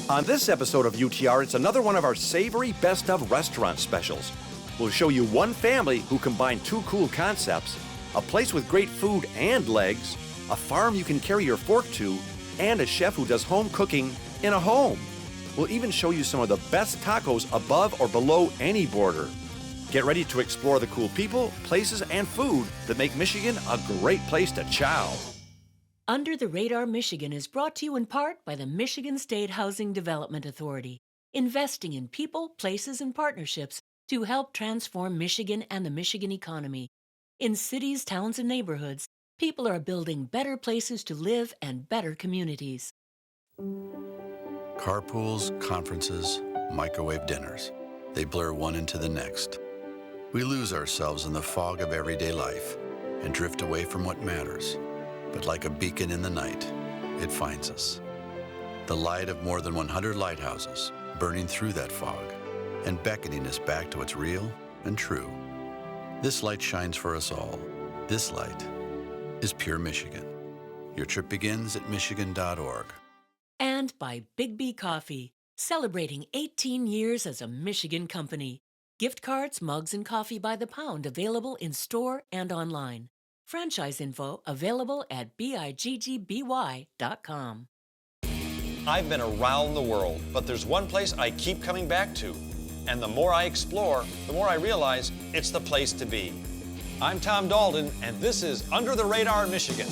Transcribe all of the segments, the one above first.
On this episode of UTR, it's another one of our savory best of restaurant specials. We'll show you one family who combined two cool concepts, a place with great food and legs, a farm you can carry your fork to, and a chef who does home cooking in a home. We'll even show you some of the best tacos above or below any border. Get ready to explore the cool people, places, and food that make Michigan a great place to chow. Under the Radar Michigan is brought to you in part by the Michigan State Housing Development Authority, investing in people, places, and partnerships to help transform Michigan and the Michigan economy. In cities, towns, and neighborhoods, people are building better places to live and better communities. Carpools, conferences, microwave dinners. They blur one into the next. We lose ourselves in the fog of everyday life and drift away from what matters. But like a beacon in the night, it finds us. The light of more than 100 lighthouses burning through that fog and beckoning us back to what's real and true. This light shines for us all. This light is pure Michigan. Your trip begins at michigan.org. And by Big B Coffee, celebrating 18 years as a Michigan company. Gift cards, mugs, and coffee by the pound available in store and online. Franchise info available at biggby.com. I've been around the world, but there's one place I keep coming back to. And the more I explore, the more I realize it's the place to be. I'm Tom Dalton, and this is Under the Radar Michigan.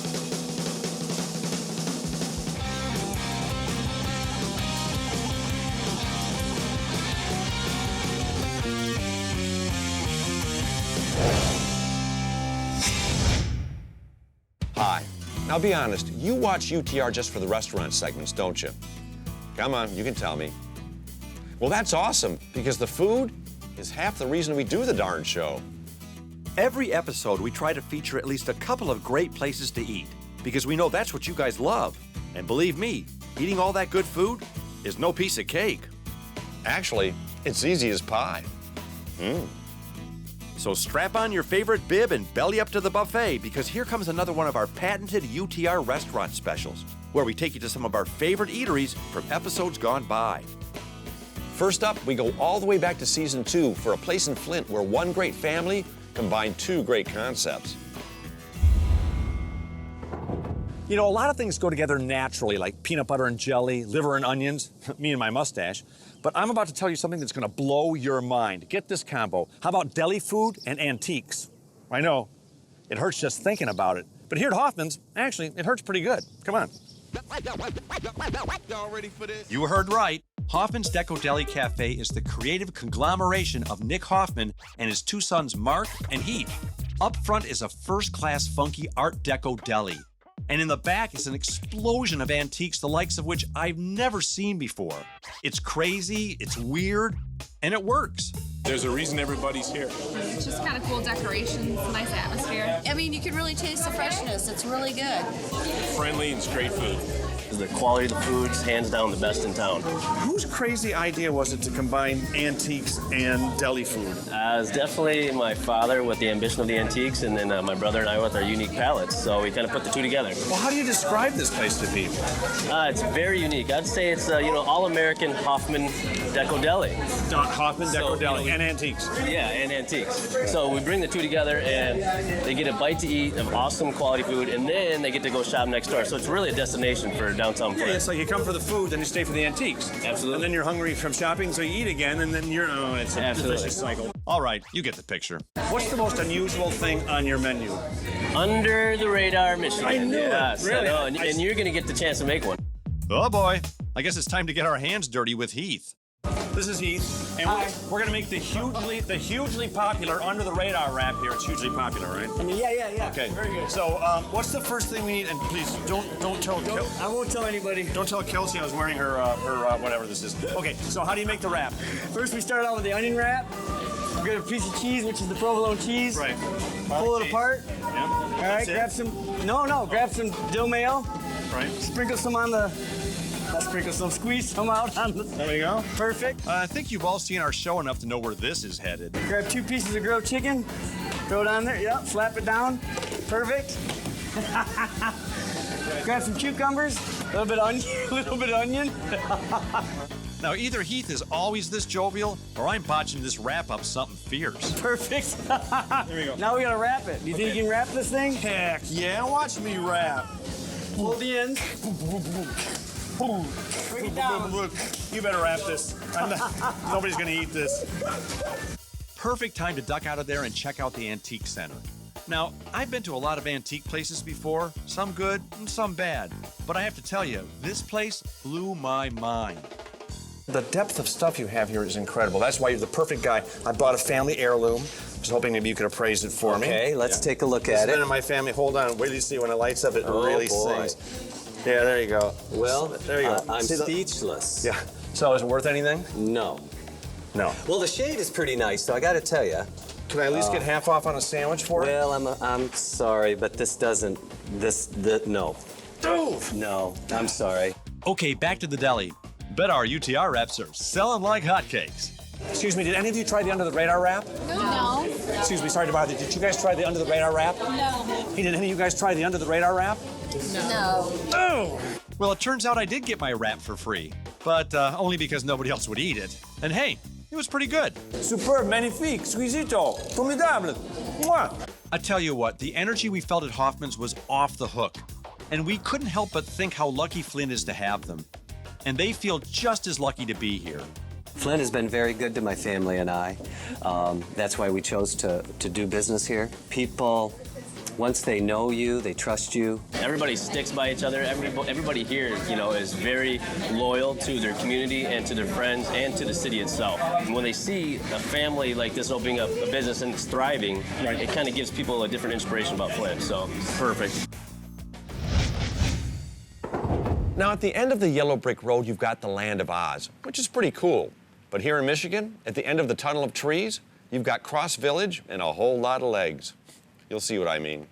Hi. Now be honest, you watch UTR just for the restaurant segments, don't you? Come on, you can tell me. Well, that's awesome, because the food is half the reason we do the darn show. Every episode, we try to feature at least a couple of great places to eat, because we know that's what you guys love. And believe me, eating all that good food is no piece of cake. Actually, it's easy as pie. So strap on your favorite bib and belly up to the buffet, because here comes another one of our patented UTR restaurant specials, where we take you to some of our favorite eateries from episodes gone by. First up, we go all the way back to season 2 for a place in Flint where one great family combined two great concepts. You know, a lot of things go together naturally, like peanut butter and jelly, liver and onions, me and my mustache. But I'm about to tell you something that's going to blow your mind. Get this combo. How about deli food and antiques? I know, it hurts just thinking about it. But here at Hoffmans, actually, it hurts pretty good. Come on. Y'all ready for this? You heard right. Hoffmans Deco Deli Cafe is the creative conglomeration of Nick Hoffman and his two sons, Mark and Heath. Up front is a first-class funky Art Deco deli. And in the back is an explosion of antiques, the likes of which I've never seen before. It's crazy, it's weird, and it works. There's a reason everybody's here. It's just kind of cool decorations, nice atmosphere. I mean, you can really taste the freshness. It's really good. Friendly and straight food. The quality of the food is hands down the best in town. Whose crazy idea was it to combine antiques and deli food? It's definitely my father with the ambition of the antiques, and then my brother and I with our unique palates. So we kind of put the two together. Well, how do you describe this place to people? It's very unique. I'd say it's all-American Hoffman Deco Deli. Hoffman Deco Deli you know, and antiques. Yeah, and antiques. So we bring the two together, and they get a bite to eat of awesome quality food, and then they get to go shop next door. So it's really a destination for downtown Flint. Yeah, it's like you come for the food, then you stay for the antiques. Absolutely. And then you're hungry from shopping, so you eat again, and then you're, it's a delicious cycle. All right, you get the picture. What's the most unusual thing on your menu? Under the Radar Michigan. I knew it. Yes, Really? I know, and you're going to get the chance to make one. Oh boy, I guess it's time to get our hands dirty with Heath. This is Heath, and we're going to make the hugely popular Under the Radar wrap here. It's hugely popular, right? I mean, yeah. Okay. Very good. So, what's the first thing we need? And please, don't tell Kelsey. I won't tell anybody. Don't tell Kelsey I was wearing her whatever this is. Okay, so how do you make the wrap? First, we start out with the onion wrap. We get a piece of cheese, which is the provolone cheese. Right. Pull it apart. Yeah. All right, grab some dill mayo. Right. Sprinkle some on the, squeeze some out on the. There we go. Perfect. I think you've all seen our show enough to know where this is headed. Grab 2 pieces of grilled chicken. Throw it on there. Yep. Slap it down. Perfect. Grab some cucumbers, a little bit of onion, Now, either Heath is always this jovial, or I'm botching this wrap up something fierce. Perfect. Here we go. Now we gotta wrap it. Do you think you can wrap this thing? Heck yeah, watch me wrap. Hold the ends. Bring it down. You better wrap this. Nobody's gonna eat this. Perfect time to duck out of there and check out the Antique Center. Now, I've been to a lot of antique places before, some good and some bad. But I have to tell you, this place blew my mind. The depth of stuff you have here is incredible. That's why you're the perfect guy. I bought a family heirloom. I was hoping maybe you could appraise it for me. Okay, let's take a look at It's it. been in my family. Hold on. Wait till you see when it lights up, it really boy. sings. Yeah, there you go. Well, there you go. I'm See speechless. Yeah. So is it worth anything? No. No. Well, the shade is pretty nice, so I got to tell you. Can I at least get half off on a sandwich for it? Well, I'm sorry, but this doesn't. No. Dude! No, I'm sorry. Okay, back to the deli. Bet our UTR wraps are selling like hotcakes. Excuse me, did any of you try the under the radar wrap? No. Excuse me, sorry to bother you. Did you guys try the under the radar wrap? No. Hey, did any of you guys try the under the radar wrap? No. Oh! Well, it turns out I did get my wrap for free, but only because nobody else would eat it. And hey, it was pretty good. Superb, magnifique, exquisito, formidable. Mwah! I tell you what, the energy we felt at Hoffmans was off the hook. And we couldn't help but think how lucky Flint is to have them. And they feel just as lucky to be here. Flint has been very good to my family and I. That's why we chose to do business here. People, once they know you, they trust you. Everybody sticks by each other. Everybody here, is very loyal to their community and to their friends and to the city itself. And when they see a family like this opening up a business and it's thriving, it kind of gives people a different inspiration about Flint. So, perfect. Now, at the end of the yellow brick road, you've got the Land of Oz, which is pretty cool. But here in Michigan, at the end of the tunnel of trees, you've got Cross Village and a whole lot of legs. You'll see what I mean.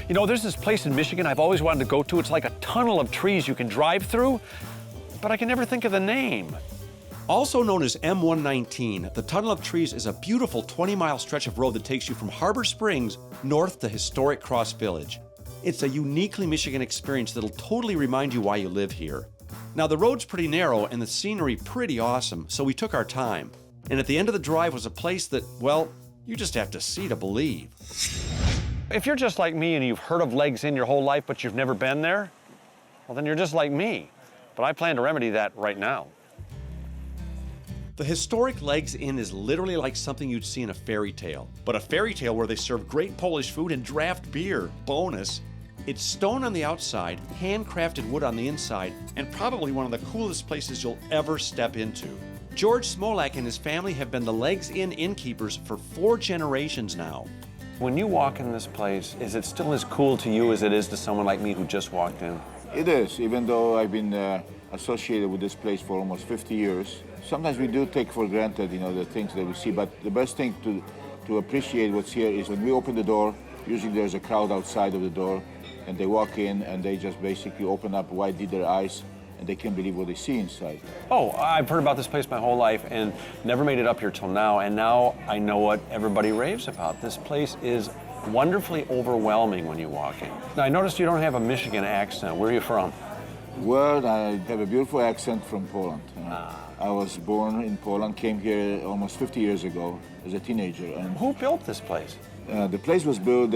You know, there's this place in Michigan I've always wanted to go to. It's like a tunnel of trees you can drive through, but I can never think of the name. Also known as M119, the Tunnel of Trees is a beautiful 20-mile stretch of road that takes you from Harbor Springs north to historic Cross Village. It's a uniquely Michigan experience that'll totally remind you why you live here. Now, the road's pretty narrow and the scenery pretty awesome, so we took our time. And at the end of the drive was a place that, well, you just have to see to believe. If you're just like me and you've heard of Legs Inn your whole life, but you've never been there, well, then you're just like me. But I plan to remedy that right now. The historic Legs Inn is literally like something you'd see in a fairy tale, but a fairy tale where they serve great Polish food and draft beer. Bonus. It's stone on the outside, handcrafted wood on the inside, and probably one of the coolest places you'll ever step into. George Smolak and his family have been the Legs Inn innkeepers for 4 generations now. When you walk in this place, is it still as cool to you as it is to someone like me who just walked in? It is, even though I've been associated with this place for almost 50 years. Sometimes we do take for granted, the things that we see, but the best thing to appreciate what's here is when we open the door, usually there's a crowd outside of the door, and they walk in and they just basically open up widely their eyes and they can't believe what they see inside. Oh, I've heard about this place my whole life and never made it up here till now, and now I know what everybody raves about. This place is wonderfully overwhelming when you walk in. Now, I noticed you don't have a Michigan accent. Where are you from? Well, I have a beautiful accent from Poland. I was born in Poland, came here almost 50 years ago as a teenager. And who built this place? The place was built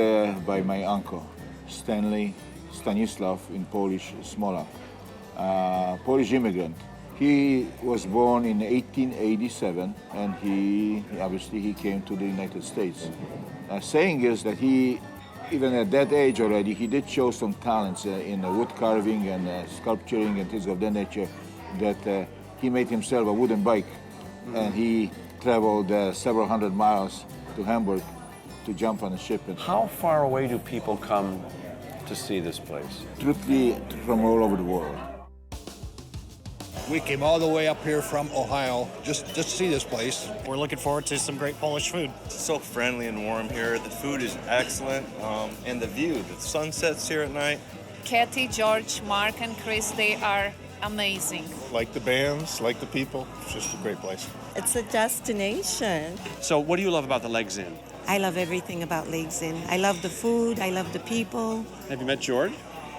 by my uncle, Stanislav in Polish, Smolak, Polish immigrant. He was born in 1887, and he came to the United States. Saying is that he, even at that age already, he did show some talents in wood carving and sculpturing and things of that nature, that he made himself a wooden bike, and he traveled several hundred miles to Hamburg to jump on a ship. How far away do people come to see this place? Truthfully, from all over the world. We came all the way up here from Ohio just to see this place. We're looking forward to some great Polish food. It's so friendly and warm here. The food is excellent, and the view, the sunsets here at night. Kathy, George, Mark, and Chris, they are amazing. Like the bands, like the people. It's just a great place. It's a destination. So what do you love about the Legs Inn? I love everything about Legs Inn. I love the food, I love the people. Have you met George?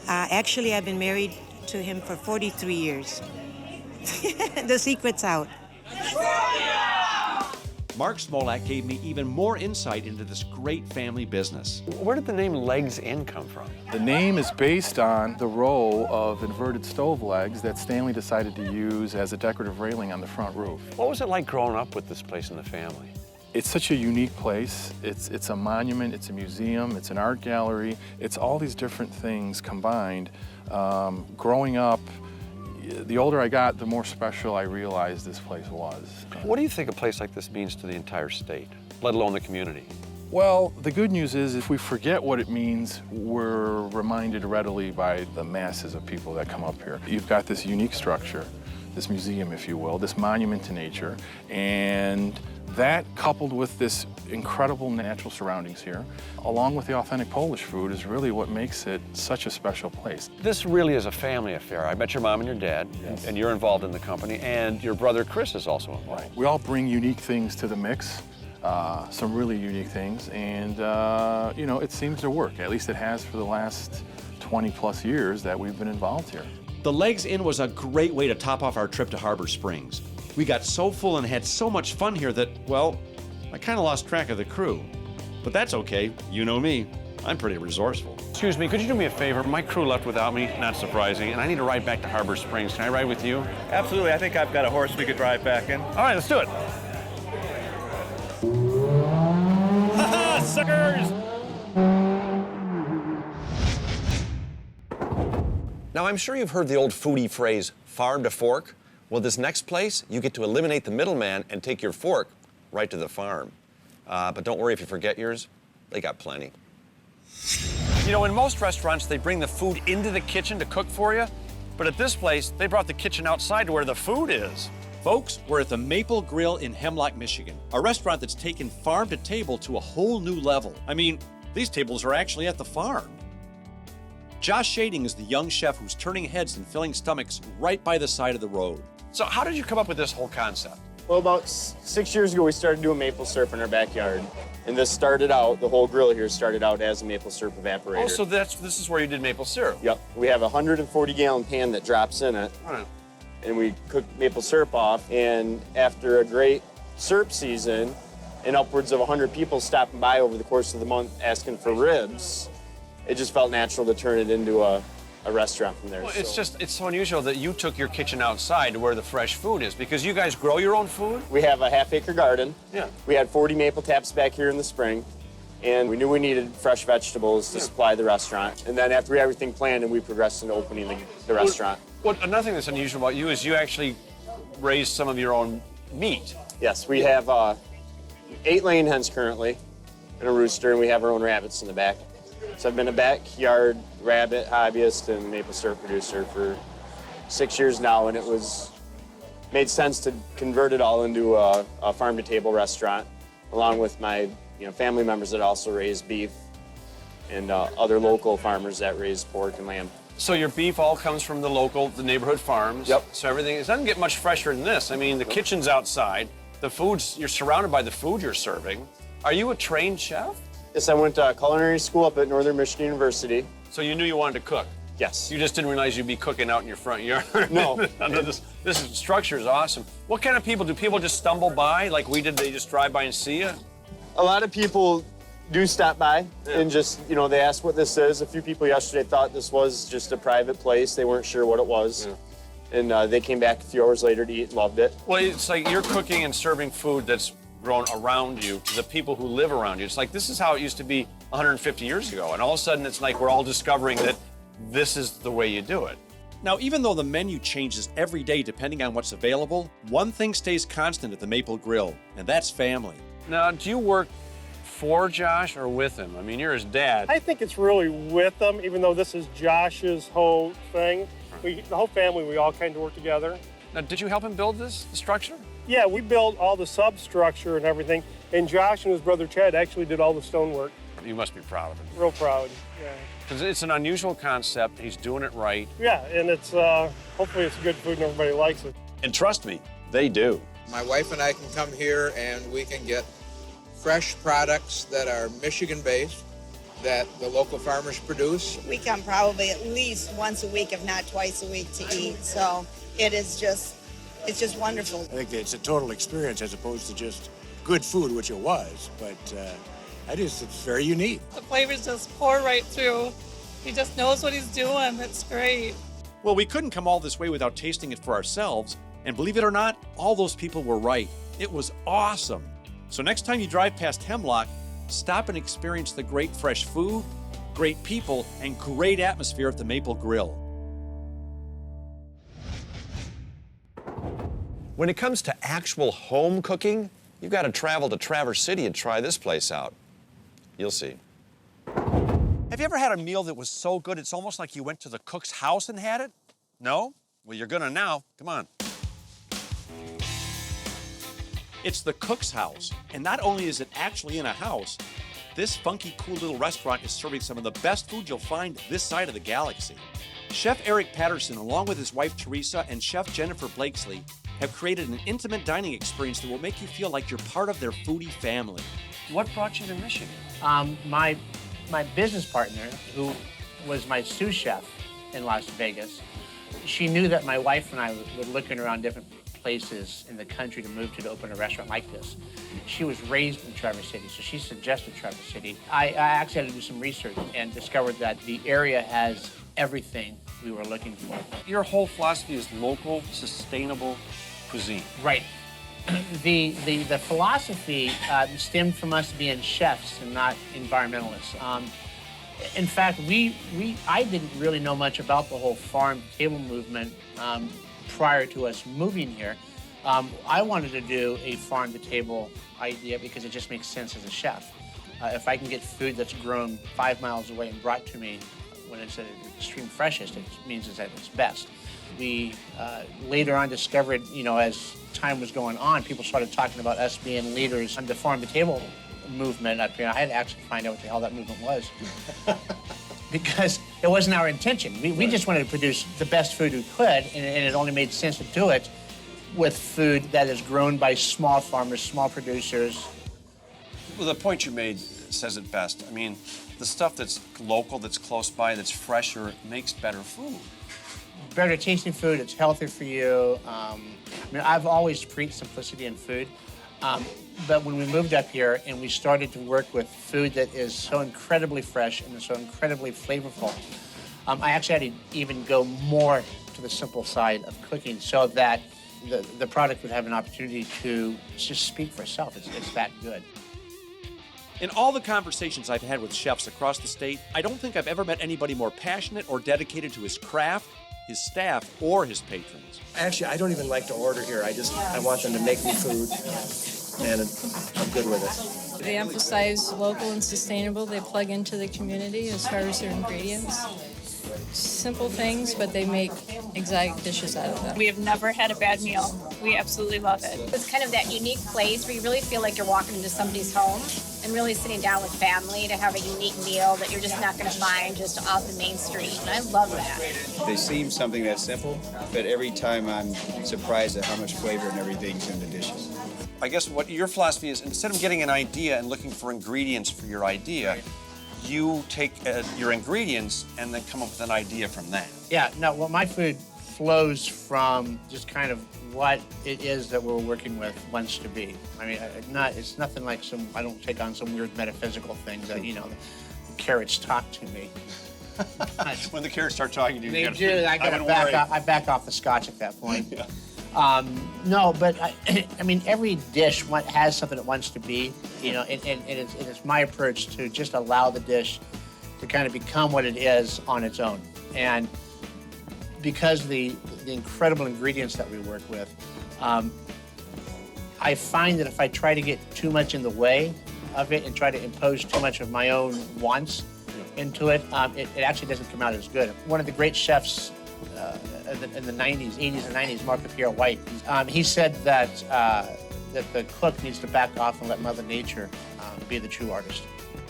Actually, I've been married to him for 43 years. The secret's out. Mark Smolak gave me even more insight into this great family business. Where did the name Legs Inn come from? The name is based on the row of inverted stove legs that Stanley decided to use as a decorative railing on the front roof. What was it like growing up with this place in the family? It's such a unique place. It's a monument, it's a museum, it's an art gallery. It's all these different things combined. Growing up, the older I got, the more special I realized this place was. What do you think a place like this means to the entire state, let alone the community? Well, the good news is if we forget what it means, we're reminded readily by the masses of people that come up here. You've got this unique structure, this museum, if you will, this monument to nature, and that, coupled with this incredible natural surroundings here, along with the authentic Polish food, is really what makes it such a special place. This really is a family affair. I met your mom and your dad, and you're involved in the company, and your brother Chris is also involved. Right. We all bring unique things to the mix, some really unique things, and you know, it seems to work. At least it has for the last 20+ years that we've been involved here. The Legs Inn was a great way to top off our trip to Harbor Springs. We got so full and had so much fun here that, well, I kind of lost track of the crew. But that's okay. You know me. I'm pretty resourceful. Excuse me, could you do me a favor? My crew left without me, not surprising, and I need to ride back to Harbor Springs. Can I ride with you? Absolutely. I think I've got a horse we could drive back in. All right, let's do it. Ha-ha, suckers! Now, I'm sure you've heard the old foodie phrase, farm to fork. Well, this next place, you get to eliminate the middleman and take your fork right to the farm. But don't worry if you forget yours, they got plenty. You know, in most restaurants, they bring the food into the kitchen to cook for you. But at this place, they brought the kitchen outside to where the food is. Folks, we're at the Maple Grill in Hemlock, Michigan, a restaurant that's taken farm to table to a whole new level. I mean, these tables are actually at the farm. Josh Shading is the young chef who's turning heads and filling stomachs right by the side of the road. So how did you come up with this whole concept? Well, about 6 years ago, we started doing maple syrup in our backyard. And this started out, the whole grill here started out as a maple syrup evaporator. Oh, so this is where you did maple syrup? Yep. We have a 140-gallon pan that drops in it. Right. And we cook maple syrup off. And after a great syrup season, and upwards of 100 people stopping by over the course of the month asking for ribs, it just felt natural to turn it into a restaurant from there. Well, it's so unusual that you took your kitchen outside to where the fresh food is, because you guys grow your own food? We have a half-acre garden. Yeah. We had 40 maple taps back here in the spring, and we knew we needed fresh vegetables to supply the restaurant. And then after we had everything planned, and we progressed into opening the restaurant. Another thing that's unusual about you is you actually raise some of your own meat. Yes, we have 8 laying hens currently, and a rooster, and we have our own rabbits in the back. So I've been a backyard rabbit hobbyist and maple syrup producer for 6 years now, and it made sense to convert it all into a farm-to-table restaurant, along with my family members that also raise beef and other local farmers that raise pork and lamb. So your beef all comes from the neighborhood farms. Yep. So it doesn't get much fresher than this. I mean, the kitchen's outside. You're surrounded by the food you're serving. Are you a trained chef? Yes, I went to culinary school up at Northern Michigan University. So you knew you wanted to cook? Yes. You just didn't realize you'd be cooking out in your front yard? No. This structure is awesome. What kind of people? Do people just stumble by like we did? They just drive by and see you? A lot of people do stop by and just, they ask what this is. A few people yesterday thought this was just a private place. They weren't sure what it was. Yeah. And they came back a few hours later to eat and loved it. Well, it's like you're cooking and serving food that's grown around you to the people who live around you. It's like this is how it used to be 150 years ago. And all of a sudden, it's like we're all discovering that this is the way you do it. Now, even though the menu changes every day depending on what's available, one thing stays constant at the Maple Grill, and that's family. Now, do you work for Josh or with him? I mean, you're his dad. I think it's really with them, even though this is Josh's whole thing. The whole family, we all kind of work together. Now, did you help him build the structure? Yeah, we built all the substructure and everything, and Josh and his brother Chad actually did all the stonework. You must be proud of him. Real proud, yeah. Because it's an unusual concept. He's doing it right. Yeah, and it's hopefully it's good food and everybody likes it. And trust me, they do. My wife and I can come here and we can get fresh products that are Michigan-based, that the local farmers produce. We come probably at least once a week, if not twice a week, to eat. So it's just wonderful. I think it's a total experience as opposed to just good food, which it was, but it's very unique. The flavors just pour right through. He just knows what he's doing. It's great. Well, we couldn't come all this way without tasting it for ourselves. And believe it or not, all those people were right. It was awesome. So next time you drive past Hemlock, stop and experience the great fresh food, great people, and great atmosphere at the Maple Grill. When it comes to actual home cooking, you've got to travel to Traverse City and try this place out. You'll see. Have you ever had a meal that was so good it's almost like you went to the cook's house and had it? No? Well, you're gonna now. Come on. It's the cook's house. And not only is it actually in a house, this funky, cool little restaurant is serving some of the best food you'll find this side of the galaxy. Chef Eric Patterson, along with his wife Teresa and Chef Jennifer Blakesley, have created an intimate dining experience that will make you feel like you're part of their foodie family. What brought you to Michigan? My business partner, who was my sous chef in Las Vegas, she knew that my wife and I were looking around different places in the country to move to open a restaurant like this. She was raised in Traverse City, so she suggested Traverse City. I actually had to do some research and discovered that the area has everything we were looking for. Your whole philosophy is local, sustainable cuisine. Right. The philosophy stemmed from us being chefs and not environmentalists. In fact, I didn't really know much about the whole farm-to-table movement prior to us moving here. I wanted to do a farm-to-table idea because it just makes sense as a chef. If I can get food that's grown 5 miles away and brought to me when it's at its extreme freshest, it means it's at its best. We later on discovered, as time was going on, people started talking about us being leaders in the farm-to-table movement up here. I had to actually find out what the hell that movement was because it wasn't our intention. We just wanted to produce the best food we could, and it only made sense to do it with food that is grown by small farmers, small producers. Well, the point you made says it best. I mean, the stuff that's local, that's close by, that's fresher, makes better food. Better tasting food, it's healthier for you. I've always preached simplicity in food, but when we moved up here and we started to work with food that is so incredibly fresh and so incredibly flavorful, I actually had to even go more to the simple side of cooking so that the product would have an opportunity to just speak for itself. It's that good. In all the conversations I've had with chefs across the state, I don't think I've ever met anybody more passionate or dedicated to his craft, his staff, or his patrons. Actually, I don't even like to order here. I want them to make me food, and I'm good with it. They emphasize local and sustainable. They plug into the community as far as their ingredients. Simple things, but they make exotic dishes out of them. We have never had a bad meal. We absolutely love it. It's kind of that unique place where you really feel like you're walking into somebody's home and really sitting down with family to have a unique meal that you're just not going to find just off the main street. And I love that. They seem something that's simple, but every time I'm surprised at how much flavor and everything's in the dishes. I guess what your philosophy is, instead of getting an idea and looking for ingredients for your idea, you take your ingredients and then come up with an idea from that. Yeah, no, well, my food flows from just kind of what it is that we're working with wants to be. I mean, it's nothing like I don't take on some weird metaphysical things that, the carrots talk to me. When the carrots start talking to you, they do. I back off the scotch at that point. Yeah. No, but I mean, every dish has something it wants to be, and it's my approach to just allow the dish to kind of become what it is on its own. And because of the incredible ingredients that we work with, I find that if I try to get too much in the way of it and try to impose too much of my own wants into it, it actually doesn't come out as good. One of the great chefs in the 80s and 90s, Marco Pierre White, he said that the cook needs to back off and let Mother Nature be the true artist.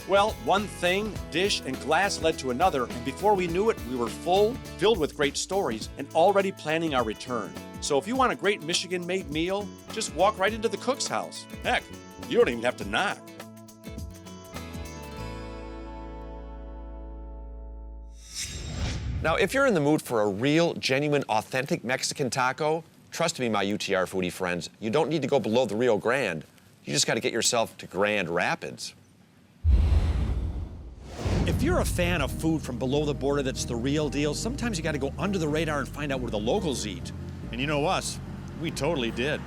Well, one thing, dish, and glass led to another, and before we knew it, we were filled with great stories, and already planning our return. So if you want a great Michigan-made meal, just walk right into the cook's house. Heck, you don't even have to knock. Now, if you're in the mood for a real, genuine, authentic Mexican taco, trust me, my UTR foodie friends, you don't need to go below the Rio Grande. You just got to get yourself to Grand Rapids. If you're a fan of food from below the border that's the real deal, sometimes you got to go under the radar and find out where the locals eat. And you know us, we totally did.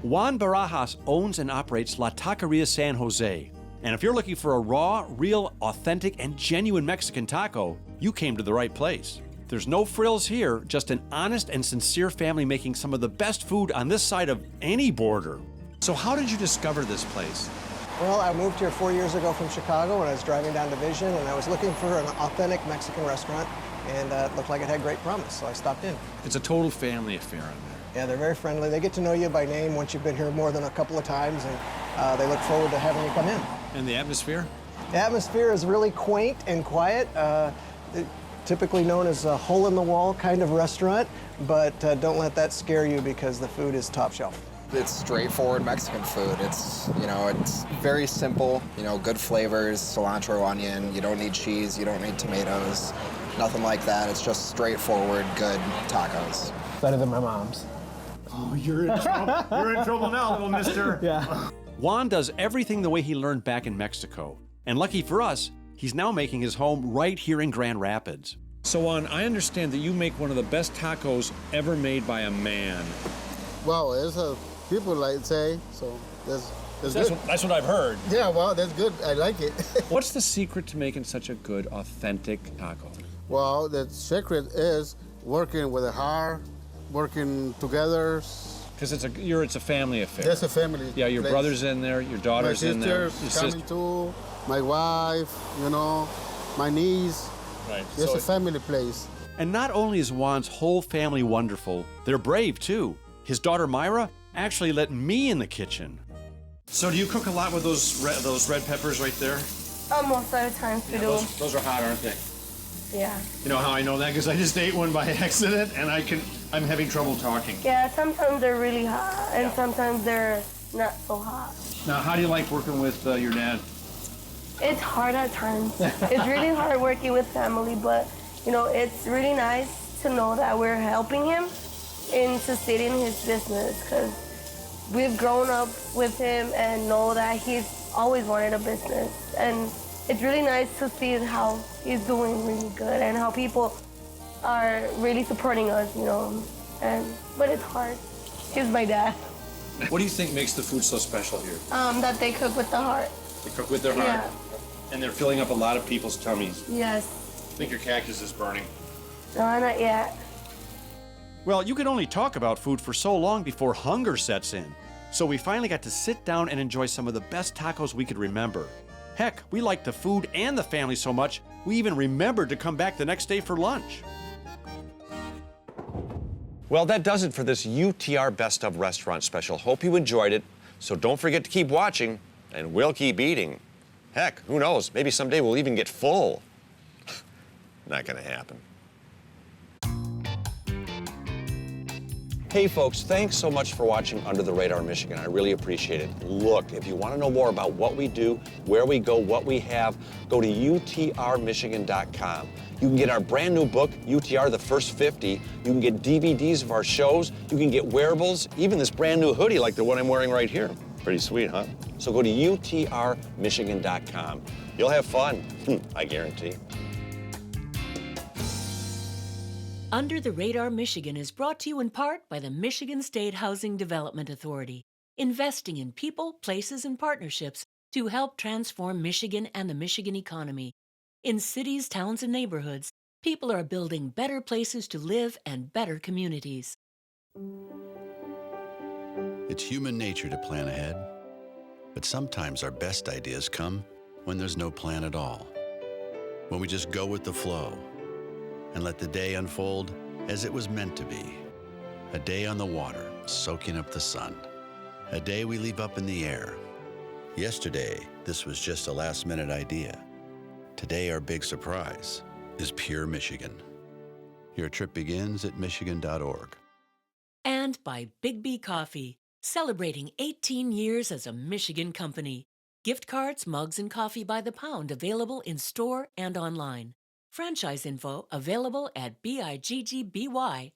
Juan Barajas owns and operates La Taqueria San Jose. And if you're looking for a raw, real, authentic, and genuine Mexican taco, you came to the right place. There's no frills here, just an honest and sincere family making some of the best food on this side of any border. So how did you discover this place? Well, I moved here 4 years ago from Chicago when I was driving down Division, and I was looking for an authentic Mexican restaurant, and it looked like it had great promise, so I stopped in. It's a total family affair in there. Yeah, they're very friendly. They get to know you by name once you've been here more than a couple of times, and they look forward to having you come in. And the atmosphere? The atmosphere is really quaint and quiet. Typically known as a hole-in-the-wall kind of restaurant, but don't let that scare you because the food is top shelf. It's straightforward Mexican food. It's very simple, good flavors, cilantro, onion. You don't need cheese, you don't need tomatoes, nothing like that. It's just straightforward, good tacos. Better than my mom's. Oh, you're in trouble. You're in trouble now, little mister. Yeah. Juan does everything the way he learned back in Mexico. And lucky for us, he's now making his home right here in Grand Rapids. So, Juan, I understand that you make one of the best tacos ever made by a man. Well, it's people like say, so that's good. That's what I've heard. Yeah, well, that's good. I like it. What's the secret to making such a good, authentic taco? Well, the secret is working with the heart, working together. Because it's a family affair. That's a family. Yeah, your place. brother's in there, your daughter's in there. My sister's coming too, my wife, my niece. Right. It's a family place. And not only is Juan's whole family wonderful, they're brave too. His daughter Myra actually let me in the kitchen. So do you cook a lot with those red peppers right there? Most of the times we do. Those are hot, aren't they? Yeah. You know how I know that? Because I just ate one by accident, and I'm having trouble talking. Yeah, sometimes they're really hot, and sometimes they're not so hot. Now, how do you like working with your dad? It's hard at times. It's really hard working with family, but it's really nice to know that we're helping him in sustaining his business, because we've grown up with him and know that he's always wanted a business. And it's really nice to see how he's doing really good and how people are really supporting us, but it's hard. He's my dad. What do you think makes the food so special here? That they cook with the heart. They cook with their heart. Yeah. And they're filling up a lot of people's tummies. Yes. I think your cactus is burning. No, not yet. Well, you can only talk about food for so long before hunger sets in. So we finally got to sit down and enjoy some of the best tacos we could remember. Heck, we liked the food and the family so much, we even remembered to come back the next day for lunch. Well, that does it for this UTR Best of Restaurant special. Hope you enjoyed it. So don't forget to keep watching, and we'll keep eating. Heck, who knows? Maybe someday we'll even get full. Not gonna happen. Hey folks, thanks so much for watching Under the Radar Michigan. I really appreciate it. Look, if you want to know more about what we do, where we go, what we have, go to utrmichigan.com. You can get our brand new book, UTR The First 50. You can get DVDs of our shows. You can get wearables, even this brand new hoodie like the one I'm wearing right here. Pretty sweet, huh? So go to utrmichigan.com. You'll have fun, I guarantee. Under the Radar Michigan is brought to you in part by the Michigan State Housing Development Authority, investing in people, places, and partnerships to help transform Michigan and the Michigan economy. In cities, towns, and neighborhoods, people are building better places to live and better communities. It's human nature to plan ahead, but sometimes our best ideas come when there's no plan at all, when we just go with the flow and let the day unfold as it was meant to be. A day on the water, soaking up the sun. A day we leave up in the air. Yesterday, this was just a last-minute idea. Today, our big surprise is pure Michigan. Your trip begins at michigan.org. And by Big B Coffee, celebrating 18 years as a Michigan company. Gift cards, mugs, and coffee by the pound available in store and online. Franchise info available at biggby.com.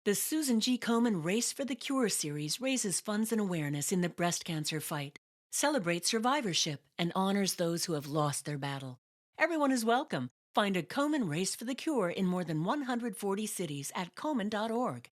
The Susan G. Komen Race for the Cure series raises funds and awareness in the breast cancer fight, celebrates survivorship, and honors those who have lost their battle. Everyone is welcome. Find a Komen Race for the Cure in more than 140 cities at komen.org.